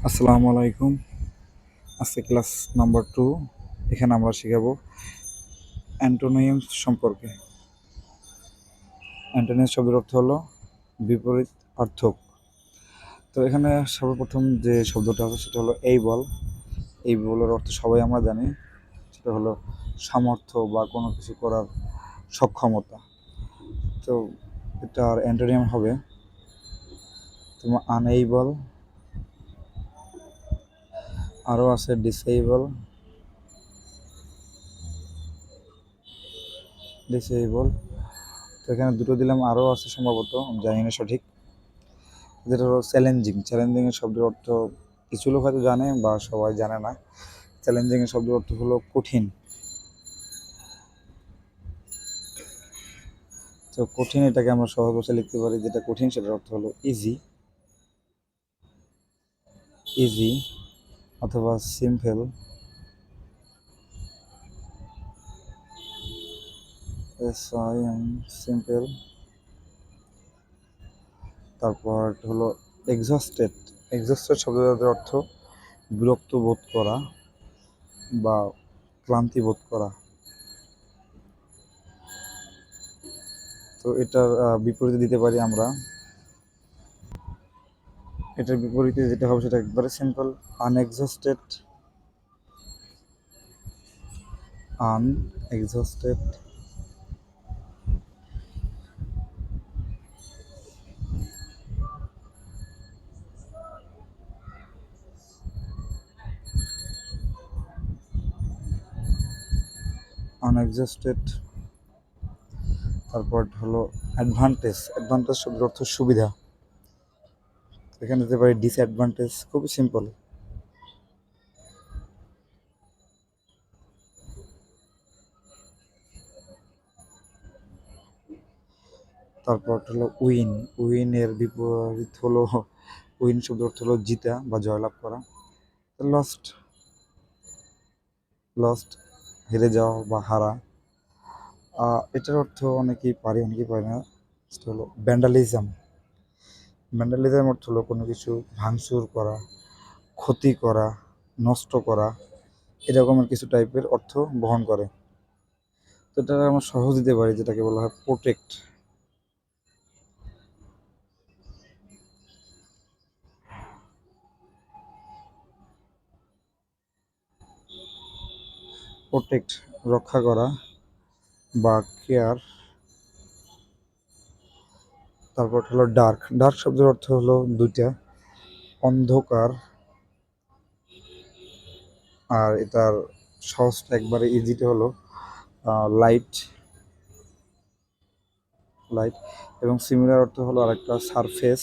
আসসালামু আলাইকুম। আজকে ক্লাস নাম্বার 2। এখানে আমরা শিখাবো অ্যান্টোনিমস সম্পর্কে। অ্যান্টোনিমস শব্দের অর্থ হলো বিপরীত অর্থক। তো এখানে সর্বপ্রথম যে শব্দটা আছে সেটা হলো এই বল। এই বলের অর্থ সবাই আমরা জানি, সেটা হলো সামর্থ্য বা কোনো কিছু করার সক্ষমতা। তো এটার অ্যান্টোনিম হবে তোমার আনএইবল, আরও আছে ডিসেবল। ডিসেবল তো এখানে দুটো দিলাম, আরও আছে সম্ভবত, আমি জানি না সঠিক। যেটা হলো চ্যালেঞ্জিং। চ্যালেঞ্জিংয়ের শব্দের অর্থ কিছু লোক হয়তো জানে বা সবাই জানে না। চ্যালেঞ্জিংয়ের শব্দের অর্থ হলো কঠিন। তো কঠিন এটাকে আমরা সহজ ভাষায় লিখতে পারি, যেটা কঠিন সেটার অর্থ হলো ইজি। ইজি অথবা সিম্পল। সিম্পল। তারপর হলো এক্সস্টেড। এক্সস্টেড শব্দের অর্থ বিরক্ত বোধ করা বা ক্লান্তি বোধ করা। তো এটার বিপরীতে দিতে পারি আমরা, এটার বিপরীতে যেটা হবে সেটা একবারে সিম্পল, আনএক্সস্টেড। আনএক্সস্টেড। আনএক্সস্টেড। তারপর হলো অ্যাডভান্টেজ। অ্যাডভান্টেজ শব্দের অর্থ সুবিধা। এখানে দিতে পারি ডিসঅ্যাডভান্টেজ, খুবই সিম্পল। তারপর হলো উইন। উইনের বিপরীত হলো, উইন শব্দের অর্থ হলো জিতা বা জয়লাভ করা। লস্ট। লস্ট হেরে যাওয়া বা হারা। এটার অর্থ অনেকেই পারে, অনেকেই পারে না। সেটা হলো ভ্যান্ডালিজম। ভ্যান্ডালিজম অর্থ হলো কোনো কিছু ভাঙচুর করা, ক্ষতি করা, নষ্ট করা, এরকমের কিছু টাইপের অর্থ বহন করে। তো এটা আমরা সহজ দিতে পারি, যেটাকে বলা হয় প্রোটেক্ট। প্রোটেক্ট রক্ষা করা বা কেয়ার। তারপর হলো ডার্ক। ডার্ক শব্দের অর্থ হলো দুইটা, অন্ধকার, আর এটার সহজটা একবারে ইজিটা হলো লাইট। লাইট এবং সিমিলার অর্থ হলো আরেকটা সারফেস।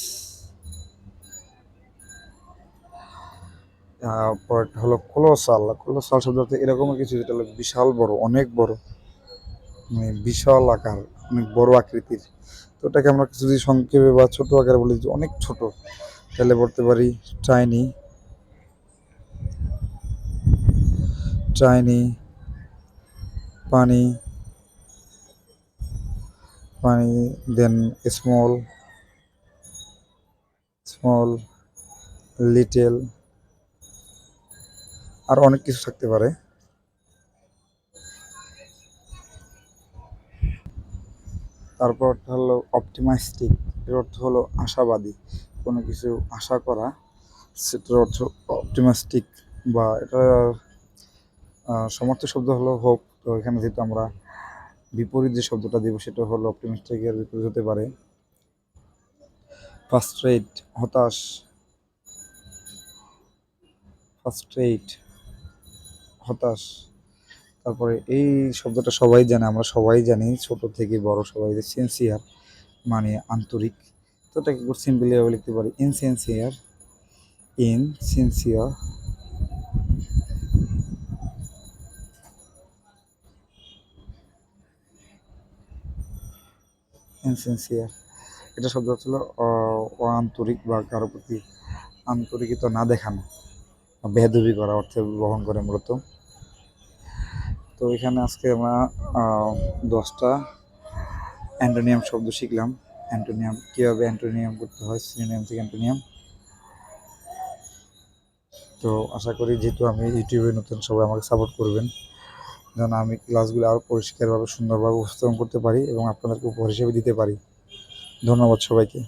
পরেরটা হলো কোলোসাল। কোলোসাল শব্দ অর্থ এরকম কিছু যেটা হলো বিশাল বড়, অনেক বড়, মানে বিশাল আকার, অনেক বড় আকৃতির। তো ওটাকে আমরা কিছু যদি সংক্ষেপে বা ছোট আকারে বলি যে অনেক ছোট, তাহলে বলতে পারি টাইনি। টাইনি। পানি। পানি। দেন স্মল। স্মল। লিটেল। আর অনেক কিছু থাকতে পারে। তারপর হলো অপটিমাইস্টিক। এর অর্থ হলো আশাবাদী, কোনো কিছু আশা করা, সেটার অর্থ অপটিমাস্টিক। বা এটা সমর্থক শব্দ হলো হোপ। তো এখানে যেহেতু আমরা বিপরীত যে শব্দটা দেব সেটা হলো অপটিমিস্টিকের বিপরীত হতে পারে ফ্রাস্ট্রেট, হতাশ। ফ্রাস্ট্রেট, হতাশ। তারপরে এই শব্দটা সবাই জানে, আমরা সবাই জানি, ছোট থেকে বড় সবাই, যে সিনসিয়ার মানে আন্তরিক। তো এটাকে খুব সিম্পলি লিখতে পারি ইনসিনসিয়ার। ইনসিনসিয়ার। ইনসিনসিয়ার এটা শব্দ হচ্ছিল অআন্তরিক বা কারো প্রতি আন্তরিকতা না দেখানো, বেয়াদবি করা অর্থে বহন করে মূলত। তো এখানে আজকে আমরা 10টা অ্যান্টোনিয়াম শব্দ শিখলাম। অ্যান্টোনিয়াম কীভাবে অ্যান্টোনিয়াম করতে হয়, সিনোনিয়াম থেকে অ্যান্টোনিয়াম। তো আশা করি যেহেতু আমি ইউটিউবে নতুন, সবাই আমাকে সাপোর্ট করবেন যেন আমি ক্লাসগুলো আরও পরিষ্কারভাবে সুন্দরভাবে উপস্থাপন করতে পারি এবং আপনাদেরকে উপহার হিসেবে দিতে পারি। ধন্যবাদ সবাইকে।